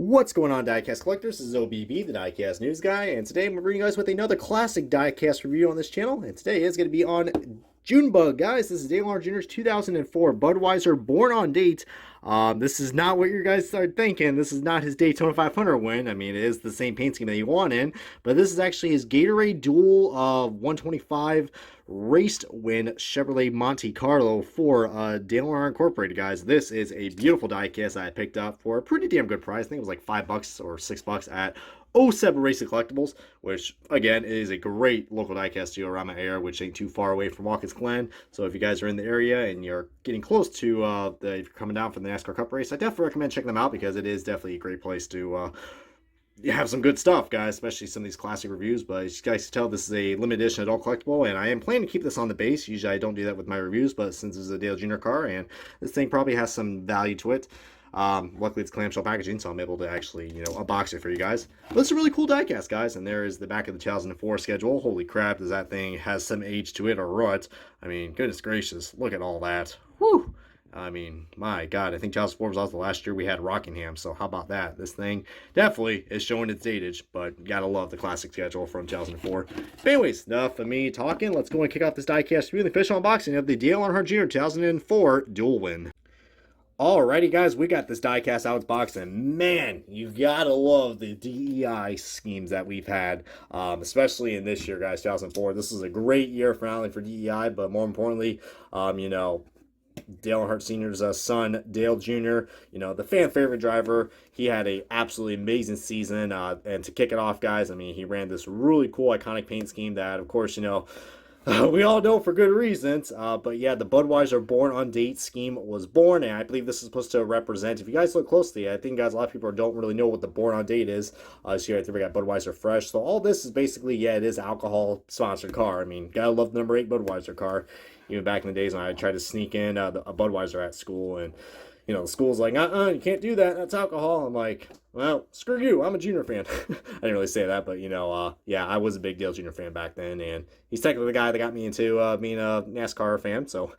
What's going on, Diecast collectors? This is OBB, the Diecast news guy, and today I'm bringing you guys with another classic Diecast review on this channel. And today is going to be on Junebug, guys. This is Dale Earnhardt Jr.'s 2004 Budweiser Born on Date. This is not what you guys are thinking. This is not his Daytona 500 win. I mean, it is the same paint scheme that he won in, but this is actually his Gatorade Duel 125 raced win Chevrolet Monte Carlo for Dale Earnhardt Incorporated, guys. This is a beautiful diecast I picked up for a pretty damn good price. I think it was like $5 or $6 at 07 Racing Collectibles, which again is a great local diecast deal around my area, which ain't too far away from Watkins Glen. So if you guys are in the area and you're getting close to if you're coming down from the NASCAR Cup race, I definitely recommend checking them out because it is definitely a great place to you have some good stuff, guys, especially some of these classic reviews. But as you guys can tell, this is a limited edition adult collectible, and I am planning to keep this on the base. Usually I don't do that with my reviews, but since it's a Dale Jr. car, and this thing probably has some value to it. Luckily it's clamshell packaging, so I'm able to actually, unbox it for you guys. But it's a really cool diecast, guys, and there is the back of the 2004 schedule. Holy crap, does that thing has some age to it or what? I mean, goodness gracious, look at all that. Whew! I mean, my God, I think 2004 was also the last year we had Rockingham, so how about that? This thing definitely is showing its datage, but gotta love the classic schedule from 2004. But anyways, enough of me talking. Let's go and kick off this diecast review, the official unboxing of the Dale Earnhardt Jr. 2004 Duel Win. Alrighty, guys, we got this diecast out of its box, and man, you gotta love the DEI schemes that we've had, especially in this year, guys, 2004. This is a great year for not only for DEI, but more importantly, Dale Earnhardt Sr.'s son, Dale Jr., the fan favorite driver. He had a absolutely amazing season, and to kick it off, guys, I mean, he ran this really cool, iconic paint scheme that, of course, we all know for good reasons, but yeah, the Budweiser Born on Date scheme was born, and I believe this is supposed to represent, if you guys look closely, I think, guys, a lot of people don't really know what the Born on Date is. So here, I think we got Budweiser Fresh, so all this is basically, yeah, it is an alcohol-sponsored car. I mean, gotta love the number 8 Budweiser car. Even back in the days when I tried to sneak in a Budweiser at school, and, the school's like, you can't do that, that's alcohol. I'm like, well, screw you, I'm a Junior fan. I didn't really say that, but, yeah, I was a big Dale Jr. fan back then, and he's technically the guy that got me into being a NASCAR fan, so.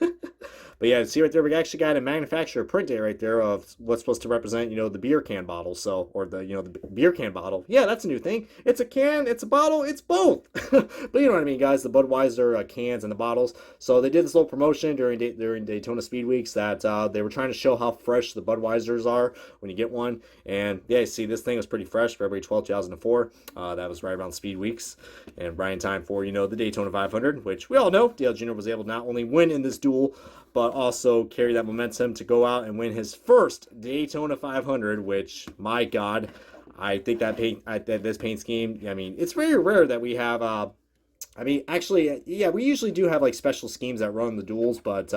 But yeah, see right there, we actually got a manufacturer print date right there of what's supposed to represent, the beer can bottle, so, or the beer can bottle. Yeah, that's a new thing. It's a can, it's a bottle, it's both. But you know what I mean, guys, the Budweiser cans and the bottles. So they did this little promotion during Daytona Speed Weeks that they were trying to show how fresh the Budweisers are when you get one. And yeah, see, this thing was pretty fresh, February 12, 2004. That was right around Speed Weeks and right in time for, the Daytona 500, which we all know Dale Jr. was able to not only win in this duel, but also carry that momentum to go out and win his first Daytona 500, which, my God, I think this paint scheme, I mean, it's very rare that we have, actually, yeah, we usually do have, like, special schemes that run the duels, but,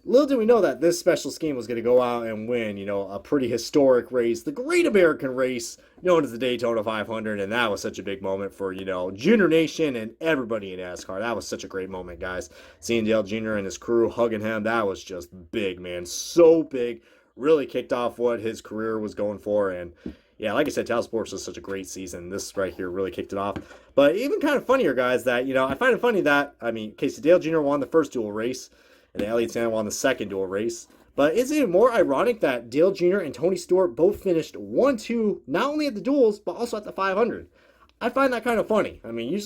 little did we know that this special scheme was going to go out and win, a pretty historic race, the Great American Race, known as the Daytona 500, and that was such a big moment for, Junior Nation and everybody in NASCAR. That was such a great moment, guys. Seeing Dale Jr. and his crew hugging him, that was just big, man. So big. Really kicked off what his career was going for, and yeah, like I said, Tal Sports was such a great season. This right here really kicked it off. But even kind of funnier, guys, that, I find it funny that, I mean, Casey Dale Jr. won the first dual race, and Elliott Sandler won the second dual race. But it's even more ironic that Dale Jr. and Tony Stewart both finished 1-2, not only at the duels, but also at the 500. I find that kind of funny. I mean,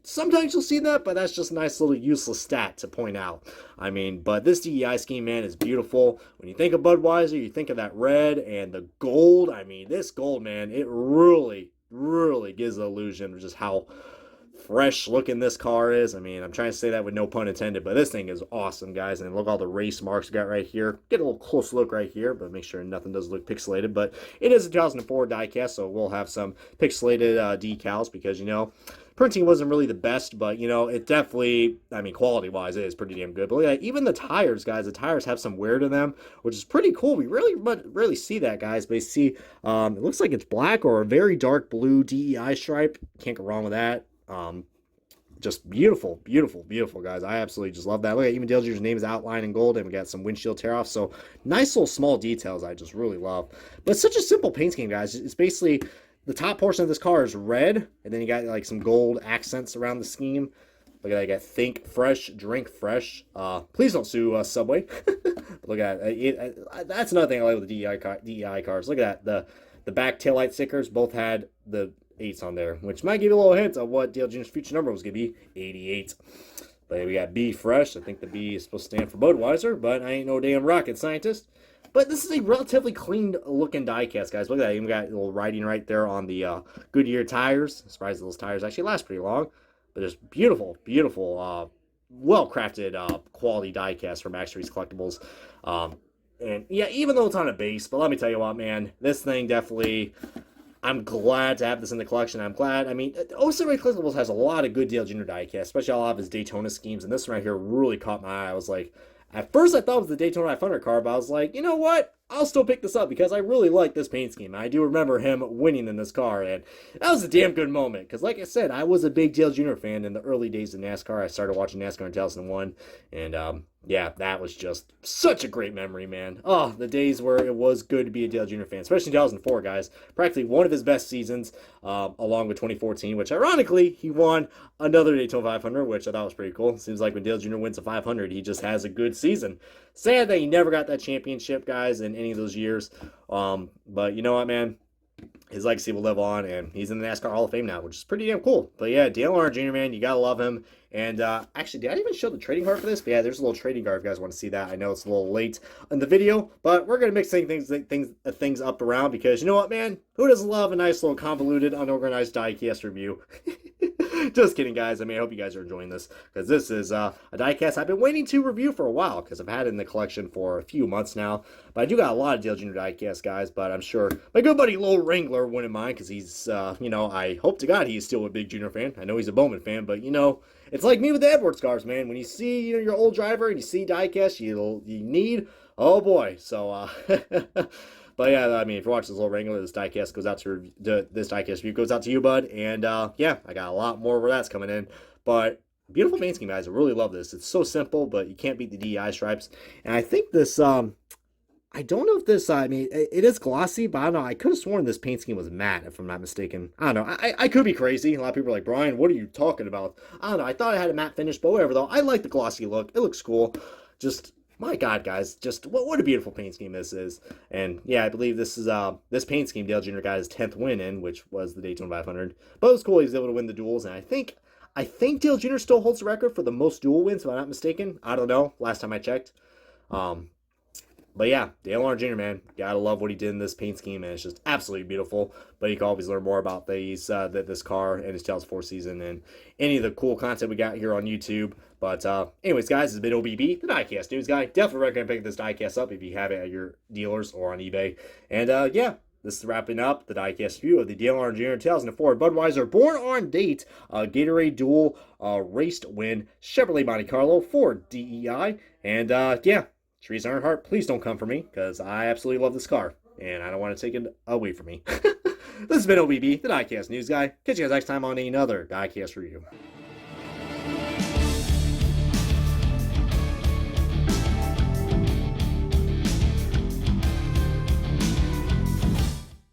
sometimes you'll see that, but that's just a nice little useless stat to point out. I mean, but this DEI scheme, man, is beautiful. When you think of Budweiser, you think of that red and the gold. I mean, this gold, man, it really, really gives the illusion of just how fresh looking this car is. I mean, I'm trying to say that with no pun intended, but this thing is awesome, guys. And look, all the race marks we got right here. Get a little close look right here, but make sure nothing does look pixelated. But it is a 2004 diecast, so we'll have some pixelated decals because, printing wasn't really the best, but, it definitely, I mean, quality-wise, it is pretty damn good. But look at that. Even the tires, guys, the tires have some wear to them, which is pretty cool. We really see that, guys. But you see, it looks like it's black or a very dark blue DEI stripe. Can't go wrong with that. Just beautiful, beautiful, beautiful, guys. I absolutely just love that. Look at even Dale Jr.'s name is outlined in gold, and we got some windshield tear-offs. So nice little small details I just really love. But it's such a simple paint scheme, guys. It's basically the top portion of this car is red, and then you got like some gold accents around the scheme. Look at that. You got Think Fresh, Drink Fresh. Please don't sue Subway. Look at that. That's another thing I like with the DEI cars. Look at that. The back taillight stickers both had the 8s on there, which might give you a little hint of what Dale Jr.'s future number was going to be, 88. But we got B fresh. I think the B is supposed to stand for Budweiser, but I ain't no damn rocket scientist. But this is a relatively clean looking diecast, guys. Look at that. Even got a little writing right there on the Goodyear tires. Surprised those tires actually last pretty long. But just beautiful, beautiful, well-crafted quality diecast from Max Reese Collectibles. And yeah, even though it's on a base, but let me tell you what, man, this thing definitely, I'm glad to have this in the collection. I'm glad. I mean, OriginalBigBry Collectibles has a lot of good Dale Jr. diecast, especially a lot of his Daytona schemes. And this one right here really caught my eye. I was like, at first I thought it was the Daytona 500 car, but I was like, you know what? I'll still pick this up because I really like this paint scheme. I do remember him winning in this car, and that was a damn good moment. Because like I said, I was a big Dale Jr. fan in the early days of NASCAR. I started watching NASCAR in 2001, and yeah, that was just such a great memory, man. Oh, the days where it was good to be a Dale Jr. fan, especially in 2004, guys. Practically one of his best seasons, along with 2014, which ironically, he won another Daytona 500, which I thought was pretty cool. Seems like when Dale Jr. wins a 500, he just has a good season. Sad that he never got that championship, guys, in any of those years. But you know what, man? His legacy will live on, and he's in the NASCAR Hall of Fame now, which is pretty damn cool. But yeah, Dale Earnhardt Jr., man, you gotta love him. And actually, did I even show the trading card for this? But yeah, there's a little trading card if you guys want to see that. I know it's a little late in the video, but we're gonna mix things up around because you know what, man? Who doesn't love a nice little convoluted, unorganized diecast review? Just kidding, guys. I mean, I hope you guys are enjoying this because this is a diecast I've been waiting to review for a while because I've had it in the collection for a few months now. But I do got a lot of Dale Jr. diecast, guys. But I'm sure my good buddy Lowell Wrangler wouldn't mind because he's, you know, I hope to God he's still a big Jr. fan. I know he's a Bowman fan, but you know, it's like me with the Edwards cars, man. When you see, you know, your old driver and you see diecast, you need, oh boy. So, but yeah, I mean, if you're watching this little Wrangler, this diecast goes out to this diecast review goes out to you, bud. And yeah, I got a lot more where that's coming in. But beautiful paint scheme, guys. I really love this. It's so simple, but you can't beat the DEI stripes. And I think this, I don't know if this, I mean, it is glossy, but I don't know. I could have sworn this paint scheme was matte, if I'm not mistaken. I don't know. I could be crazy. A lot of people are like, Brian, what are you talking about? I don't know. I thought I had a matte finish, but whatever, though. I like the glossy look. It looks cool. Just, my God, guys, just what a beautiful paint scheme this is. And yeah, I believe this is this paint scheme Dale Jr. got his 10th win in, which was the Daytona 500. But it was cool. He was able to win the duels, and I think Dale Jr. still holds the record for the most duel wins, if I'm not mistaken. I don't know. Last time I checked. But yeah, Dale Earnhardt Jr., man, gotta love what he did in this paint scheme, and it's just absolutely beautiful. But you can always learn more about this car and his 2004 season and any of the cool content we got here on YouTube. But anyways, guys, this has been OBB, the Diecast News Guy. Definitely recommend picking this diecast up if you have it at your dealers or on eBay. And yeah, this is wrapping up the diecast review of the Dale Earnhardt Jr. 2004 Budweiser Born on Date Gatorade Duel Race to Win Chevrolet Monte Carlo for DEI. And yeah. Therese Earnhardt, please don't come for me, because I absolutely love this car, and I don't want to take it away from me. This has been OBB, the Diecast News Guy. Catch you guys next time on another Diecast review.